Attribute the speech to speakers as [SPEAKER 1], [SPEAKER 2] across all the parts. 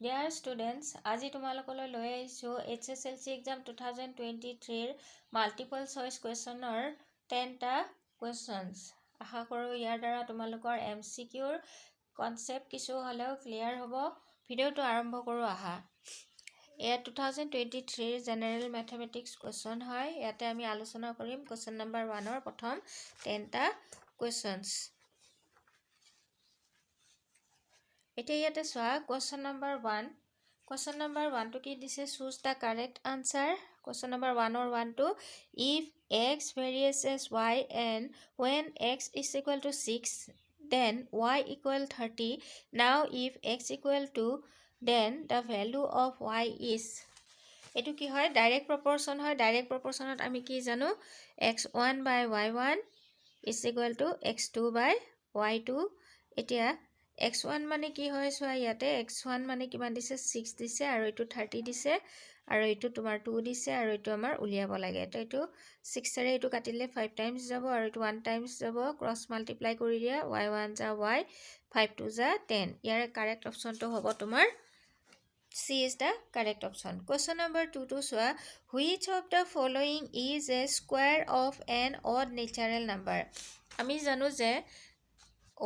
[SPEAKER 1] Dear students, আজি তোমালোকলৈ লৈ আহিছোঁ HSLC exam 2023 মাল্টিপল চইচ কুৱেশ্যনৰ 10টা কুৱেশ্যনছ। আশা কৰোঁ ইয়াৰ দ্বাৰা তোমালোকৰ MCQৰ কনচেপ্ট কিছু হ'লেও ক্লিয়াৰ হ'ব। ভিডিঅ'টো আৰম্ভ কৰোঁ আহা। এয়া 2023 জেনেৰেল মেথমেটিক্স কুৱেশ্যন হয়। ইয়াতে আমি আলোচনা কৰিম কুৱেশ্যন নম্বৰ 1ৰ প্ৰথম 10টা কুৱেশ্যনছ। এতিয়া ইয়াতে চোৱা কুৱেশ্যন নম্বৰ 1। কুৱেশ্যন নম্বৰ 1টো কি দিছে? Choose the correct answer. Question number 1ৰ 1টো if x varies as y and when x is equal to 6 then y equal 30. Now if x equal to then the value of y is. এইটো কি হয়? Direct প্ৰপৰশ্যন হয়। Direct প্ৰপৰশ্যনত আমি কি জানো? x1 by y1 is equal to x2 by y2. এতিয়া x1 মানে কি হয় চোৱা, ইয়াতে x1 মানে কিমান দিছে? 6 দিছে আৰু এইটো 30 দিছে আৰু এইটো তোমাৰ 2 দিছে আৰু এইটো আমাৰ উলিয়াব লাগে। তো এইটো 6ৰে এইটো কাটিলে 5 টাইমছ যাব আৰু এইটো 1 টাইমছ যাব। ক্ৰছ মাল্টিপ্লাই কৰি দিয়া, y1 যা y, 5 2 যা 10। ইয়াৰে কাৰেক্ট অপশ্যনটো হ'ব তোমাৰ C is the correct option. Question number 2 to soa, which of the following is a square of an odd natural number? আমি জানো যে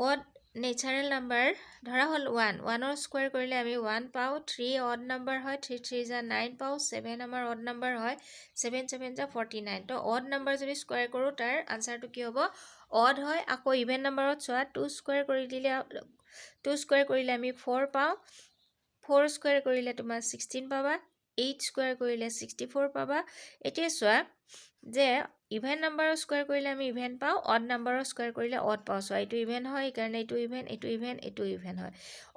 [SPEAKER 1] odd natural number ধৰা হল 1 1ৰ স্কয়াৰ কৰিলে আমি 1 পাও। 3 odd number হয়, 3 3 যা 9 পাও। 7 আমাৰ odd number হয়, 7 7 যা 49। তো odd number যদি স্কয়াৰ কৰো তাৰ আনসাৰটো কি হ'ব? odd হয়। আকৌ ইভেন নম্বৰত চোৱা 2 স্কয়াৰ কৰিলে আমি 4 পাও। 4 স্কয়াৰ কৰিলে তোমাৰ 16 পাবা। 8 স্কয়াৰ কৰিলে 64 পাবা। এতিয়া চোৱা যে ইভেন নাম্বাৰৰ স্কয়াৰ কৰিলে আমি ইভেন পাও, অড নাম্বাৰৰ স্কয়াৰ কৰিলে অড পাও। সো এইটো ইভেন হয়, কাৰণ এইটো ইভেন, এইটো ইভেন, এইটো ইভেন হয়।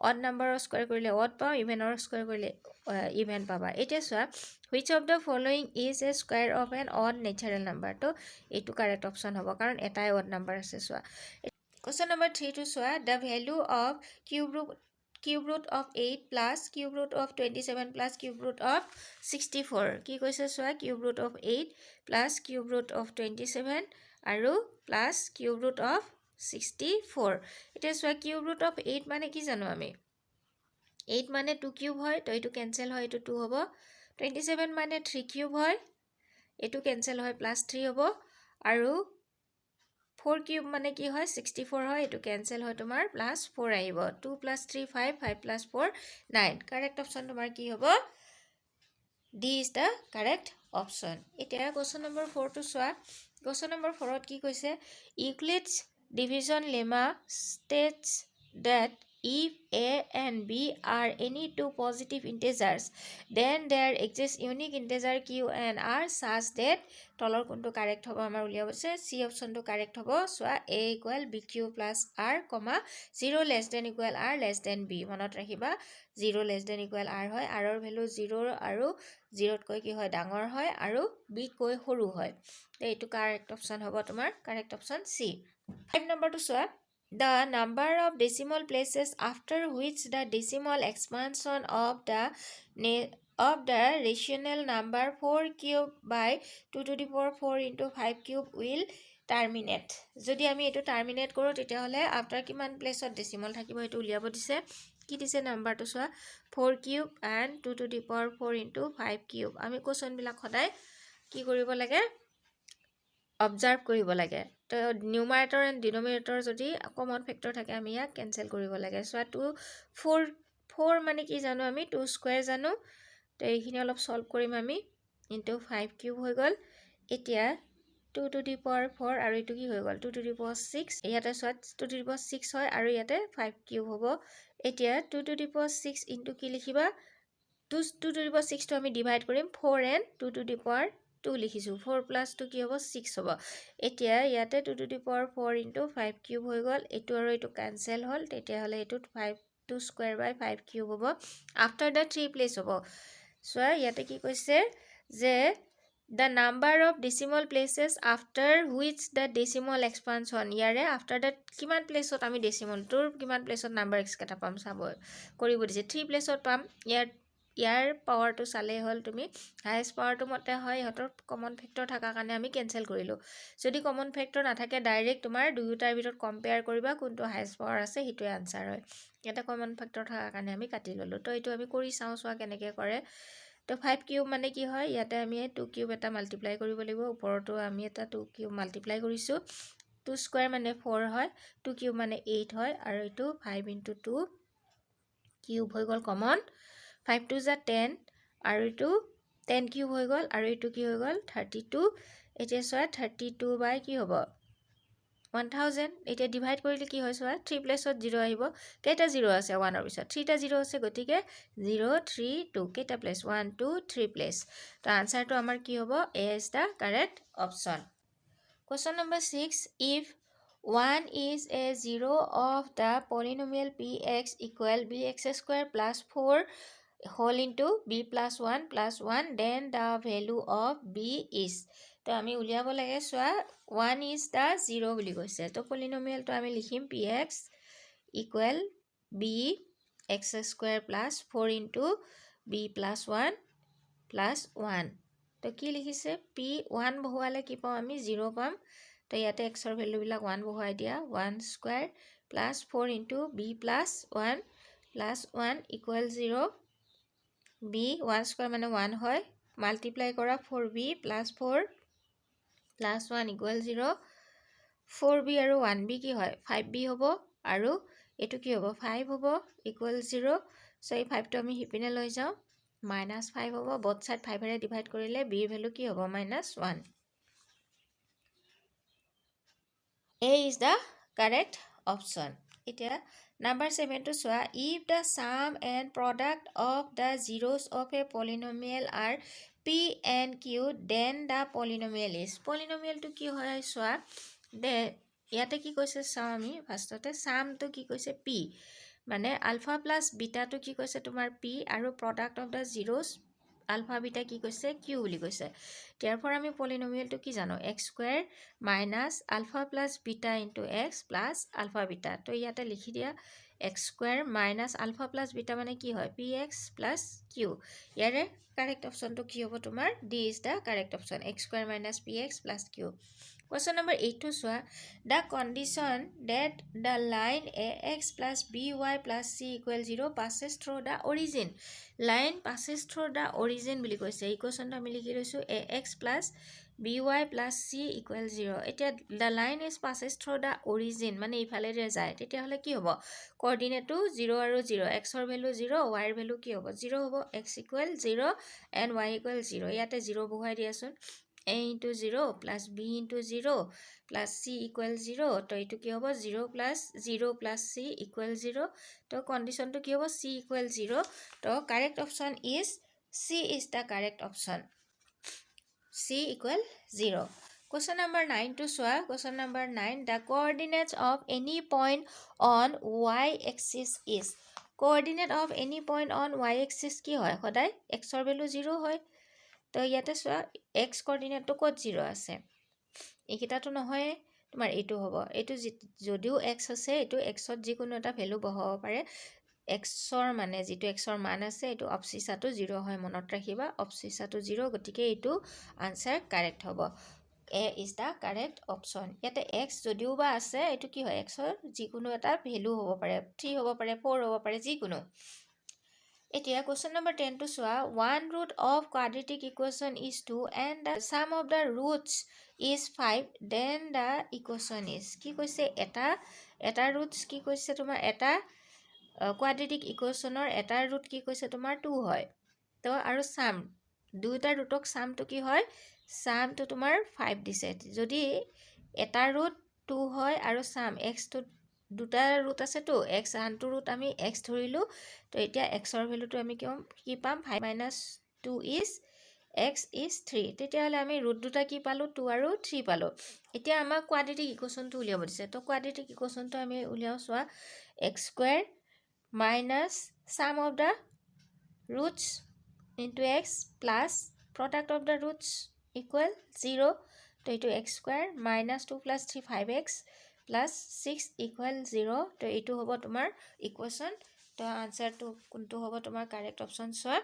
[SPEAKER 1] অড নাম্বাৰৰ স্কয়াৰ কৰিলে অড পাও, ইভেনৰ স্কয়াৰ কৰিলে ইভেন পাবা। এতিয়া চোৱা which of the following is a square of an odd natural number? তো এইটো কাৰেক্ট অপচন হ'ব, কাৰণ এটাই অড নাম্বাৰ আছে। চোৱা কোৱেশ্চন নম্বৰ 3 টো চোৱা, the value of cube root of 8 plus cube root of 27 plus cube root of 64. কি কৈছে চোৱা, cube root of 8 plus cube root of 27 আৰু plus cube root of 64. এতিয়া চোৱা cube root of 8 মানে কি জানো আমি? 8 মানে 2 কিউব হয়, তো এইটো কেনসেল হয়, এইটো 2 হ'ব। 27 মানে 3 কিউব হয়, এইটো কেনসেল হয়, প্লাস 3 হ'ব। আৰু 4 কিউব মানে কি হয়? 64 হয়, এইটো কেনসেল হয়, তোমাৰ প্লাস 4 আহিব। 2 plus 3 5, 5 plus 4 9। কাৰেক্ট অপশন তোমাৰ কি হ'ব? D is the correct option. এতিয়া question number 4 টো চোৱা। question number 4 ত কি কৈছে? Euclid's division lemma states that if a and b are any two positive integers, then there exists unique integer q and r such that তলৰ কোনটো correct হ'ব আমাৰ উলিয়াব আছে? C অপশনটো কাৰেক্ট হ'ব। চোৱা a equal bq plus r, 0 less than equal r less than b। মনত ৰাখিবা 0 less than equal r হয়, r ৰ ভ্যালু 0 আৰু 0 তকৈ কি হয়? ডাঙৰ হয়, আৰু b কৈ সৰু হয়। এইটো কাৰেক্ট অপশন হ'ব তোমাৰ কাৰেক্ট অপশন C। 5 নম্বৰটো চোৱা, the number of decimal places after which the decimal expansion of the rational number 4 cube by 2 to the power 4 into 5 cube will terminate. যদি আমি এটো টাৰ্মিনেট কৰো তেতিয়া হলে আফটাৰ কিমান প্লেসত ডেসিমাল থাকিব এটো উলিয়াব দিছে। কি দিছে নাম্বাৰটো চোৱা, 4 cube and 2 to the power 4 into 5 cube. আমি কোৱেশ্চন বিলাক সদায় কি কৰিব লাগে? অবজাৰ্ভ কৰিব লাগে। তো নিউমাৰেটৰ এণ্ড ডিনোমিনেটৰ যদি কমন ফেক্টৰ থাকে আমি ইয়াক কেনসেল কৰিব লাগে। সো 2 4 মানে কি জানো আমি? 2 স্কয়াৰ জানো। তো এইখিনি অলপ সলভ কৰিম আমি। ইনটু 5 কিউব হৈ গল। এতিয়া 2 to the power 4 আৰু এটো কি হৈ গল? 2 to the power 6। ইয়াতে সো 2 to the power 6 হয় আৰু ইয়াতে 5 কিউব হ'ব। এতিয়া 2 to the power 6 ইনটু কি লিখিবা? 2 to the power 6 টো আমি ডিভাইড কৰিম 4 and 2 to the power 2 লিখিছো। 4 plus 2 কি হ'ব? 6 হ'ব। এতিয়া ইয়াতে 2 to the power 4 into 5 cube হৈ গল। এটো আৰু এটো ক্যান্সেল হল, তেতিয়া হলে এটো 2 square by 5 কিউব হ'ব। আফটাৰ দ্য 3 প্লেস হ'ব। সো ইয়াতে কি কৈছে যে the number of decimal places after which the decimal expansion, ইয়াৰে after that কিমান প্লেসত আমি ডেসিমাল তোৰ কিমান প্লেসত নাম্বাৰ x কেটা পাম চাব কৰিব দিছে। 3 প্লেসত পাম। ইয়াৰ ইয়াৰ পাৱাৰটো চালে হ'ল তুমি হায়েষ্ট পাৱাৰটো মতে হয় ইহঁতৰ কমন ফেক্টৰ থকাৰ কাৰণে আমি কেঞ্চেল কৰিলোঁ যদি কমন ফেক্টৰ নাথাকে ডাইৰেক্ট তোমাৰ দুয়োটাৰ ভিতৰত কম্পেয়াৰ কৰিবা কোনটো হায়েষ্ট পাৱাৰ আছে সেইটোৱে আনচাৰ হয় ইয়াতে কমন ফেক্টৰ থকাৰ কাৰণে আমি কাটি ল'লোঁ তো এইটো আমি কৰি চাওঁ চোৱা কেনেকৈ কৰে তো 5 কিউব মানে কি হয় ইয়াতে আমি 2 কিউব এটা মাল্টিপ্লাই কৰিব লাগিব ওপৰতো আমি এটা 2 কিউব মাল্টিপ্লাই কৰিছোঁ 2 স্কোয়াৰ মানে 4 হয় 2 কিউব মানে 8 হয় আৰু এইটো 5 × 2 কিউব হৈ গ'ল কমন 5 2 = 10 আৰু এইটো 10 কিউব হৈ গ'ল আৰু এইটো কি হৈ গ'ল 32 এতিয়া চোৱা 32 বাই কি হ'ব 1000 এতিয়া ডিভাইড কৰিলে কি হয় চোৱা 3 প্লেছত 0 আহিব কেইটা 0 আছে 1 ৰ পিছত 3টা 0 আছে গতিকে 0 3 2 কেইটা প্লেছ 1 2 3 প্লেছ তো আনসাৰটো আমাৰ কি হ'ব A is the correct option Question number 6. If 1 is a 0 of the polynomial px equal bx square plus 4 whole into b plus 1 plus 1, then the value of b is. তো আমি উলিয়াব লাগে চোৱা 1 is the 0 বুলি কৈছে তো পলিনমিয়েলটো আমি লিখিম px equal bx square plus 4 into b plus 1 plus 1 তো কি লিখিছে p1 বহুৱালে কি পাম আমি 0 পাম তো ইয়াতে x ৰ ভ্যালুবিলাক 1 বহুৱাই দিয়া 1 square plus 4 into b plus 1 plus 1 equal 0 b 1 square মানে 1 হয় মাল্টিপ্লাই কৰা 4b plus 4 plus 1 equal 0 4b আৰু 1b কি হয় 5b হ'ব আৰু এটো কি হ'ব 5 হ'ব equal 0 so এই 5 টো আমি হিপিনে লৈ যাও -5 হ'ব both side 5 ৰে ডিভাইড কৰিলে b ৰ ভ্যালু কি হ'ব -1 A is the correct option এতিয়া number 7 to চোৱা if the sum and product of the zeros of a polynomial are p and q then the polynomial is polynomial to কি হয় চোৱা দে ইয়াতে কি কৈছে চাও আমি ফাৰ্ষ্টতে sum to কি কৈছে p মানে alpha plus beta to কি কৈছে তোমাৰ p আৰু product of the zeros alpha beta কি কৈছে q বুলি কৈছে therefore আমি polynomial to কি জানো x square minus alpha plus beta into x plus alpha beta তো ইয়াতে লিখি দিয়া x square minus alpha plus beta মানে কি হয় px plus q ইয়াৰে correct option to কি হ'ব তোমাৰ d is the correct option x square minus px plus q Question number 8 to soa the condition that the line ax plus by plus c equal 0 passes through the origin line passes through the origin বুলি কৈছে equation টো আমি লিখি লৈছো ax plus by plus c equal 0 এতিয়া the line is passes through the origin মানে ইফালে যায় তেতিয়া হলে কি হ'ব কোঅৰ্ডিনেটটো 0 আৰু 0 x ৰ ভ্যালু 0 y ৰ ভ্যালু কি হ'ব 0 হ'ব x equal 0 and y equal 0 ইয়াতে 0 বহুৱাই দিয়াছোন a into 0 plus b into 0 plus c equal 0 তো এটো কি হ'ব 0 plus c equal 0 তো condition to কি হ'ব c equal 0 তো correct option is c is the correct option c equal 0 Question number 9 to soa question number 9 the coordinates of any point on y axis is coordinate of any point on y axis কি হয় সদায় x ৰ value 0 হয় তো ইয়াতে সোয়া x coordinate তো কত 0 আছে এইকিটাটো নহয় তোমাৰ এটো হ'ব এটো যদিও x আছে এটো x ত যিকোনো এটা ভ্যালু বহাব পাৰে x ৰ মানে যেটো x ৰ মান আছে এটো অবসিসাটো 0 হয় মনত ৰাখিবা অবসিসাটো 0 গতিকে এটো আনসাৰ কাৰেক্ট হ'ব A is the correct option ইয়াতে x যদিও বা আছে এটো কি হয় x ৰ যিকোনো এটা ভ্যালু হ'ব পাৰে 3 হ'ব পাৰে 4 হ'ব পাৰে যিকোনো এতিয়া question number 10 to soa one root of quadratic equation is 2 and the sum of the roots is 5 then the equation is কি কৈছে এটা roots কি কৈছে তোমাৰ এটা quadratic equationৰ এটা root কি কৈছে তোমাৰ 2 হয় তো আৰু sum দুটা rootক sum to কি হয় sum to তোমাৰ 5 দিছে যদি এটা root 2 হয় আৰু sum x to দুটা root আছে তো x আনটো root আমি x ধৰিলো তো এতিয়া x ৰ ভ্যালুটো আমি কি পাম 5 - 2 is x is 3 তেতিয়া হলে আমি root দুটা কি পালো 2 আৰু 3 পালো এতিয়া আমাক quadratic equation টো উলিয়াব দিছে তো quadratic equation টো আমি উলিয়াও সোয়া x square minus sum of the roots into x plus product of the roots equal 0 তো এটো x square minus 2 plus 3 5x plus 6 equal 0 তো এটো হ'ব তোমাৰ equation তো আনসাৰটো কোনটো হ'ব তোমাৰ কাৰেক্ট অপশ্যন চোৱা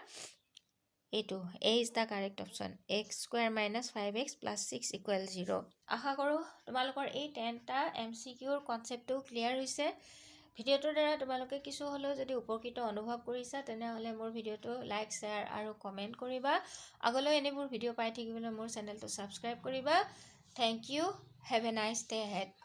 [SPEAKER 1] এইটো A is the correct option x² - 5x + 6 = 0 আশা কৰোঁ তোমালোকৰ এই 10টা MCQৰ কনচেপ্টটো ক্লিয়াৰ হৈছে ভিডিঅ'টোৰ দ্বাৰা তোমালোকে কিছু হ'লেও যদি উপকৃত অনুভৱ কৰিছা তেনেহ'লে মোৰ ভিডিঅ'টো লাইক শ্বেয়াৰ আৰু কমেণ্ট কৰিবা আগলৈ এনেবোৰ ভিডিঅ' পাই থাকিবলৈ মোৰ চেনেলটো ছাবস্ক্ৰাইব কৰিবা thank you have a nice day head